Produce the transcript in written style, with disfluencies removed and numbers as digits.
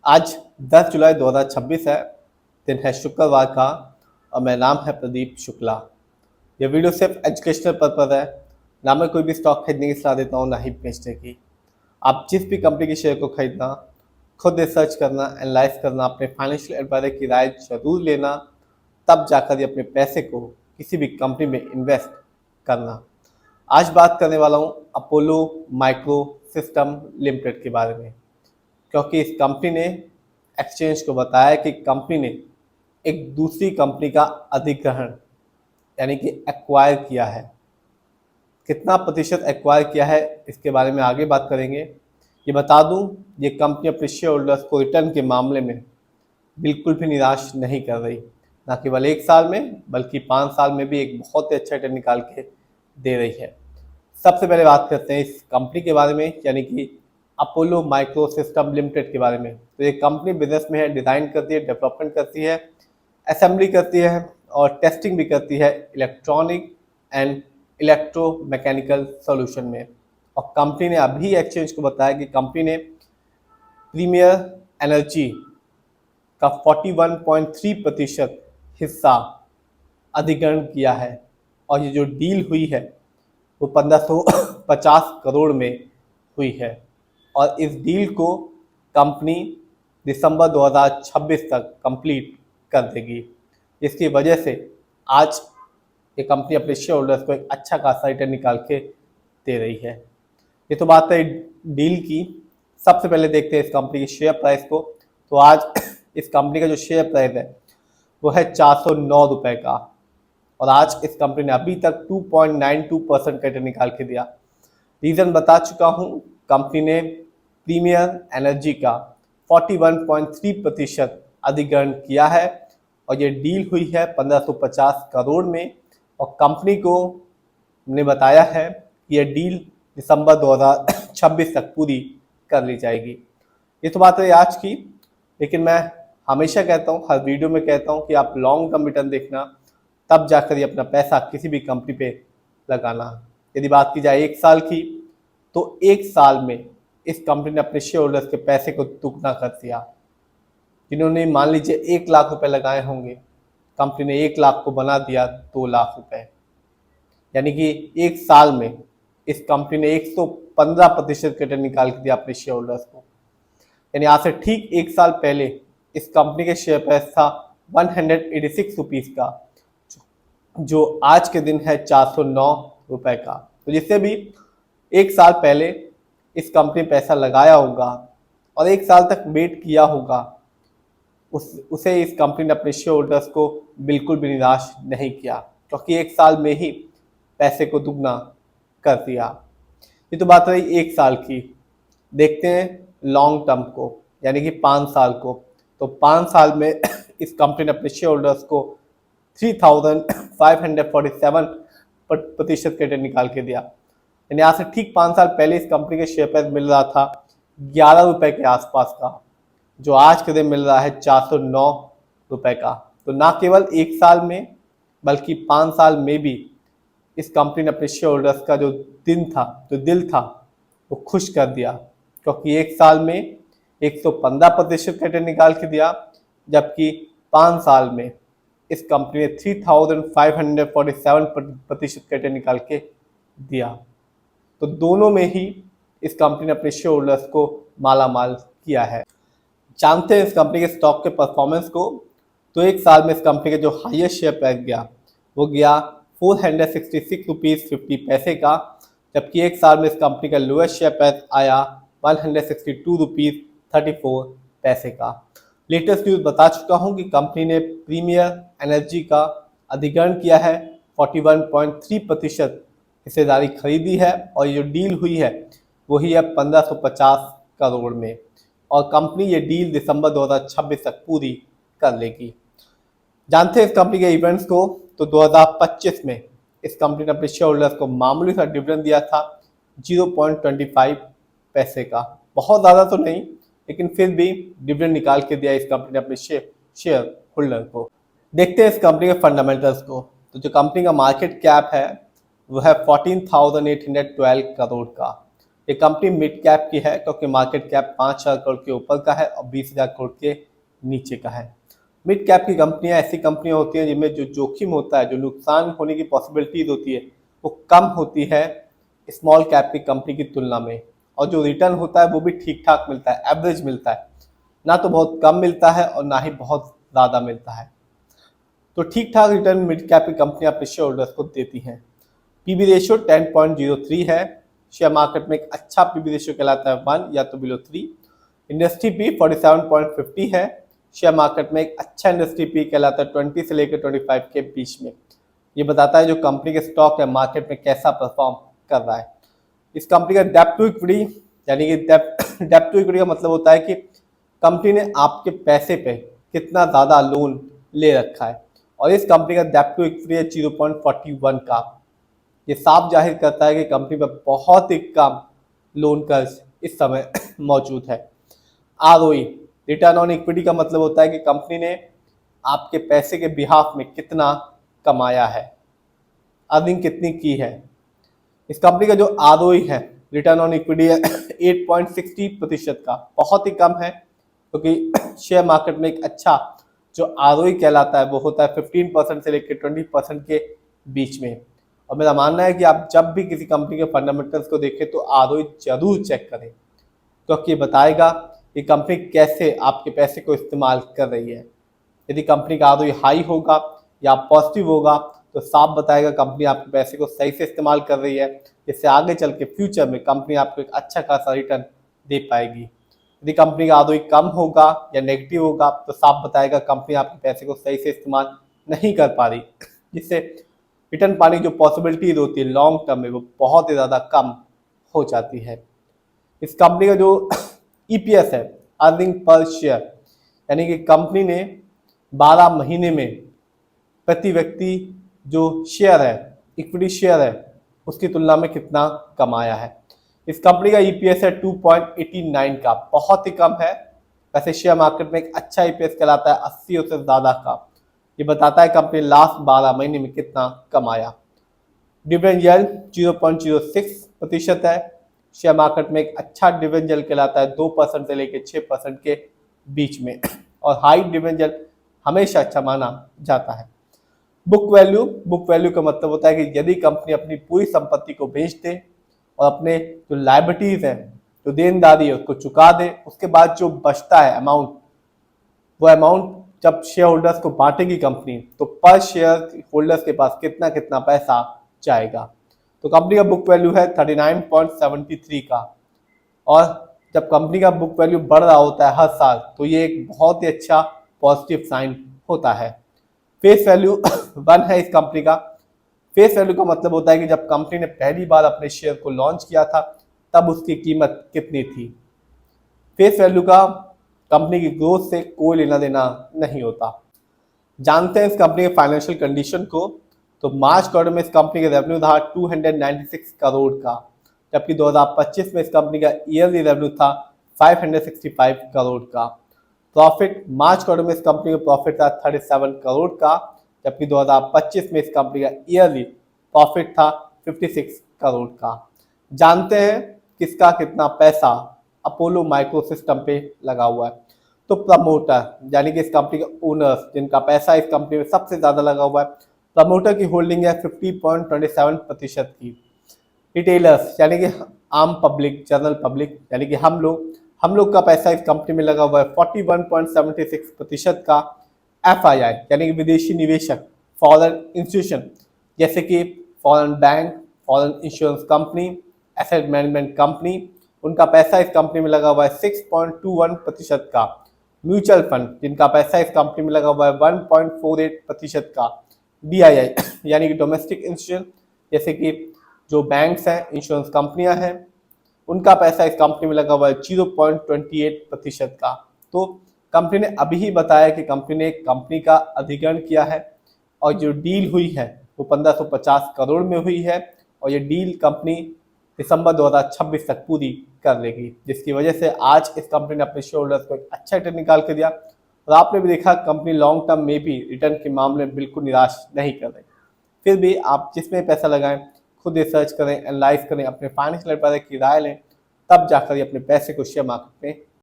आज 10 जुलाई 2026 है। दिन है शुक्रवार का और मेरा नाम है प्रदीप शुक्ला। यह वीडियो सिर्फ एजुकेशनल पर्पज है। ना मैं कोई भी स्टॉक खरीदने की सलाह देता हूँ, ना ही बेचने की। आप जिस भी कंपनी के शेयर को खरीदना, खुद रिसर्च करना, एनालाइज करना, अपने फाइनेंशियल एडवाइजर की राय जरूर लेना, तब जाकर ये अपने पैसे को किसी भी कंपनी में इन्वेस्ट करना। आज बात करने वाला हूँ अपोलो माइक्रो सिस्टम लिमिटेड के बारे में, क्योंकि इस कंपनी ने एक्सचेंज को बताया कि कंपनी ने एक दूसरी कंपनी का अधिग्रहण यानी कि एक्वायर किया है। कितना प्रतिशत एक्वायर किया है इसके बारे में आगे बात करेंगे। ये बता दूं, ये कंपनी अपने शेयर होल्डर्स को रिटर्न के मामले में बिल्कुल भी निराश नहीं कर रही। ना केवल 1 साल में बल्कि 5 साल में भी एक बहुत ही अच्छा रिटर्न निकाल के दे रही है। सबसे पहले बात करते हैं इस कंपनी के बारे में, यानी कि अपोलो माइक्रो सिस्टम लिमिटेड के बारे में। तो ये कंपनी बिजनेस में है, डिज़ाइन करती है, डेवलपमेंट करती है, असेंबली करती है और टेस्टिंग भी करती है इलेक्ट्रॉनिक एंड इलेक्ट्रोमैकेनिकल सॉल्यूशन में। और कंपनी ने अभी एक्सचेंज को बताया कि कंपनी ने प्रीमियर एनर्जी का 41.3% हिस्सा अधिग्रहण किया है। और ये जो डील हुई है वो 1550 करोड़ में हुई है। और इस डील को कंपनी दिसंबर 2026 तक कंप्लीट कर देगी। इसकी वजह से आज ये कंपनी अपने शेयर होल्डर्स को एक अच्छा खासा रिटर्न निकाल के दे रही है। ये तो बात है डील की। सबसे पहले देखते हैं इस कंपनी की शेयर प्राइस को। तो आज इस कंपनी का जो शेयर प्राइस है वो है 409 रुपये का। और आज इस कंपनी ने अभी तक 2.92% का रिटर्न निकाल के दिया। रीज़न बता चुका हूँ, कंपनी ने प्रीमियर एनर्जी का 41.3% अधिग्रहण किया है और ये डील हुई है 1550 करोड़ में। और कंपनी को ने बताया है कि यह डील दिसंबर 2026 तक पूरी कर ली जाएगी। ये तो बात है आज की, लेकिन मैं हमेशा कहता हूँ, हर वीडियो में कहता हूँ कि आप लॉन्ग टर्म रिटर्न देखना, तब जाकर ये अपना पैसा किसी भी कंपनी पे लगाना। यदि बात की जाए 1 साल की, तो 1 साल में इस कंपनी ने अपने शेयर होल्डर्स के पैसे को दुगना कर दिया। जिन्होंने मान लीजिए 1 लाख रुपए लगाए होंगे, कंपनी ने 1 लाख को बना दिया 2 लाख रुपए। यानी कि 1 साल में इस कंपनी ने 115% रिटर्न निकाल के दिया अपने शेयर होल्डर्स को। यानी आज से ठीक 1 साल पहले इस कंपनी के शेयर प्राइस था 186 रुपीज़ का, जो आज के दिन है 409 रुपये का। तो जिससे भी 1 साल पहले इस कंपनी ने पैसा लगाया होगा और 1 साल तक वेट किया होगा, उसे इस कंपनी ने अपने शेयर होल्डर्स को बिल्कुल भी निराश नहीं किया, क्योंकि 1 साल में ही पैसे को दुगना कर दिया। ये तो बात रही 1 साल की। देखते हैं लॉन्ग टर्म को, यानी कि 5 साल को। तो 5 साल में इस कंपनी ने अपने शेयर होल्डर्स को 3547% रिटर्न निकाल के दिया। यानी आज से ठीक 5 साल पहले इस कंपनी के शेयर प्राइस मिल रहा था 11 रुपए के आसपास का, जो आज के दिन मिल रहा है 409 रुपए का। तो ना केवल 1 साल में बल्कि 5 साल में भी इस कंपनी ने अपने शेयर होल्डर्स का जो दिल था वो खुश कर दिया, क्योंकि 1 साल में 115% का रिटर्न निकाल के दिया, जबकि 5 साल में इस कंपनी ने 3547% का रिटर्न निकाल के दिया। तो दोनों में ही इस कंपनी ने अपने शेयर होल्डर्स को माला माल किया है। जानते हैं इस कंपनी के स्टॉक के परफॉर्मेंस को। तो 1 साल में इस कंपनी का जो हाईएस्ट शेयर प्राइस गया वो गया 466 रुपीज़ 50 पैसे का, जबकि 1 साल में इस कंपनी का लोएस्ट शेयर प्राइस आया 162 रुपीज़ 34 पैसे का। लेटेस्ट न्यूज़ बता चुका हूं कि कंपनी ने प्रीमियर एनर्जी का अधिग्रहण किया है, 41.3% हिस्सेदारी खरीदी है और ये जो डील हुई है वही है 1550 करोड़ में। और कंपनी ये डील दिसंबर 2026 तक पूरी कर लेगी। जानते हैं इस कंपनी के इवेंट्स को। तो 2025 में इस कंपनी ने अपने शेयर होल्डर्स को मामूली सा डिविडेंड दिया था 0.25 पैसे का। बहुत ज़्यादा तो नहीं, लेकिन फिर भी डिविडेंड निकाल के दिया इस कंपनी ने अपने शेयर होल्डर को। देखते हैं इस कंपनी के फंडामेंटल्स को। तो जो कंपनी का मार्केट कैप है वो है 14,812 करोड़ का। ये कंपनी मिड कैप की है क्योंकि मार्केट कैप 5,000 करोड़ के ऊपर का है और 20,000 करोड़ के नीचे का है। मिड कैप की कंपनियां ऐसी कंपनियां होती हैं जिनमें जो जोखिम होता है, जो नुकसान होने की पॉसिबिलिटीज होती है, वो कम होती है स्मॉल कैप की कंपनी की तुलना में, और जो रिटर्न होता है वो भी ठीक ठाक मिलता है, एवरेज मिलता है, ना तो बहुत कम मिलता है और ना ही बहुत ज़्यादा मिलता है। तो ठीक ठाक रिटर्न मिड कैप की कंपनियां अपने शेयर होल्डर्स को देती हैं। पीबी रेशियो 10.03 है। शेयर मार्केट में एक अच्छा पीबी रेशियो कहलाता है 1 या तो बिलो 3। इंडस्ट्री पी 47.50 है। शेयर मार्केट में एक अच्छा इंडस्ट्री पी कहलाता है 20 से लेकर 25 के बीच में। ये बताता है जो कंपनी के स्टॉक है मार्केट में कैसा परफॉर्म कर रहा है। इस कंपनी का डेप्ट टू इक्विटी, यानी कि डेप्ट टू इक्विटी का मतलब होता है कि कंपनी ने आपके पैसे पे कितना ज़्यादा लोन ले रखा है, और इस कंपनी का डेप्ट टू इक्विटी है 0.41 का। ये साफ जाहिर करता है कि कंपनी पर बहुत ही कम लोन कर्ज इस समय मौजूद है। आरओई, रिटर्न ऑन इक्विटी का मतलब होता है कि कंपनी ने आपके पैसे के बिहाफ में कितना कमाया है, अर्निंग कितनी की है। इस कंपनी का जो आरओई है, रिटर्न ऑन इक्विटी है 8.60% का, बहुत ही कम है क्योंकि शेयर मार्केट में एक अच्छा जो आरओई कहलाता है वो होता है 15% से लेकर 20% के बीच में। और मेरा मानना है कि आप जब भी किसी कंपनी के फंडामेंटल्स को देखें तो आरओई जरूर चेक करें, क्योंकि ये बताएगा कि कंपनी कैसे आपके पैसे को इस्तेमाल कर रही है। यदि कंपनी का आरओई हाई होगा या पॉजिटिव होगा तो साफ बताएगा कंपनी आपके पैसे को सही से इस्तेमाल कर रही है, जिससे आगे चल के फ्यूचर में कंपनी आपको एक अच्छा खासा रिटर्न दे पाएगी। यदि कंपनी का आरओई कम होगा या नेगेटिव होगा तो साफ बताएगा कंपनी आपके पैसे को सही से इस्तेमाल नहीं कर पा रही, जिससे रिटर्न पाने की जो पॉसिबिलिटीज होती है लॉन्ग टर्म में वो बहुत ही ज़्यादा कम हो जाती है। इस कंपनी का जो ईपीएस है, अर्निंग पर शेयर, यानी कि कंपनी ने 12 महीने में प्रति व्यक्ति जो शेयर है, इक्विटी शेयर है, उसकी तुलना में कितना कमाया है। इस कंपनी का ईपीएस है 2.89 का, बहुत ही कम है। वैसे शेयर मार्केट में एक अच्छा ईपीएस कहलाता है 80 से ज़्यादा का। ये बताता है कंपनी लास्ट 12 महीने में कितना कमाया। डिविडेंड यील्ड 0.06% है। शेयर मार्केट में एक अच्छा डिविडेंड यील्ड कहलाता है 2% से लेकर 6% के बीच में, और हाई डिविडेंड यील्ड हमेशा अच्छा माना जाता है। बुक वैल्यू का मतलब होता है कि यदि कंपनी अपनी पूरी संपत्ति को बेच दे और अपने जो लायबिलिटीज है, जो देनदारी है, उसको चुका दे, उसके बाद जो बचता है अमाउंट, वो अमाउंट जब शेयर होल्डर्स को बांटेगी कंपनी तो पर शेयर होल्डर्स के पास कितना कितना पैसा जाएगा। तो कंपनी का बुक वैल्यू है 39.73 का, और जब कंपनी का बुक वैल्यू बढ़ रहा होता है हर साल तो ये एक बहुत ही अच्छा पॉजिटिव साइन होता है। फेस वैल्यू 1 है इस कंपनी का। फेस वैल्यू का मतलब होता है कि जब कंपनी ने पहली बार अपने शेयर को लॉन्च किया था तब उसकी कीमत कितनी थी। फेस वैल्यू का कंपनी की ग्रोथ से कोई लेना देना नहीं होता। जानते हैं इस कंपनी के फाइनेंशियल कंडीशन को। तो मार्च क्वार्टर में इस कंपनी का रेवेन्यू था 296 करोड़ का, जबकि 2025 में इस कंपनी का ईयरली रेवेन्यू था 565 करोड़ का। प्रॉफिट मार्च क्वार्टर में इस कंपनी का प्रॉफिट था 37 करोड़ का, जबकि 2025 में इस कंपनी का ईयरली प्रॉफिट था 56 करोड़ का। जानते हैं किसका कितना पैसा अपोलो माइक्रो सिस्टम पे लगा हुआ है। तो प्रमोटर यानी कि इस कंपनी के ओनर्स जिनका पैसा इस कंपनी में सबसे ज़्यादा लगा हुआ है, प्रमोटर की होल्डिंग है 50.27% की। रिटेलर्स यानी कि आम पब्लिक, जनरल पब्लिक, यानी कि हम लोग का पैसा इस कंपनी में लगा हुआ है 41.76% का। एफआईआई यानी कि विदेशी निवेशक, फॉरेन इंस्टीट्यूशन, जैसे कि foreign bank, foreign insurance company, asset management company, उनका पैसा इस कंपनी में लगा हुआ है 6.21% का। म्यूचुअल फंड जिनका पैसा इस कंपनी में लगा हुआ है 1.48% का। डीआईआई यानी कि डोमेस्टिक इंस्टीट्यूशन, जैसे कि जो बैंक्स हैं, इंश्योरेंस कंपनियां हैं, उनका पैसा इस कंपनी में लगा हुआ है 0.28% का। तो कंपनी ने अभी ही बताया कि कंपनी ने एक कंपनी का अधिग्रहण किया है और जो डील हुई है वो 1550 करोड़ में हुई है, और ये डील कंपनी दिसंबर 2026 तक पूरी कर लेगी, जिसकी वजह से आज इस कंपनी ने अपने शेयर होल्डर्स को एक अच्छा रिटर्न निकाल कर दिया। और आपने भी देखा कंपनी लॉन्ग टर्म में भी रिटर्न के मामले में बिल्कुल निराश नहीं कर रही। फिर भी आप जिसमें पैसा लगाएं खुद रिसर्च करें, एनालाइज करें, अपने फाइनेंशियल एडवाइजर की राय लें तब जाकर ये अपने पैसे को शेयर मार्केट में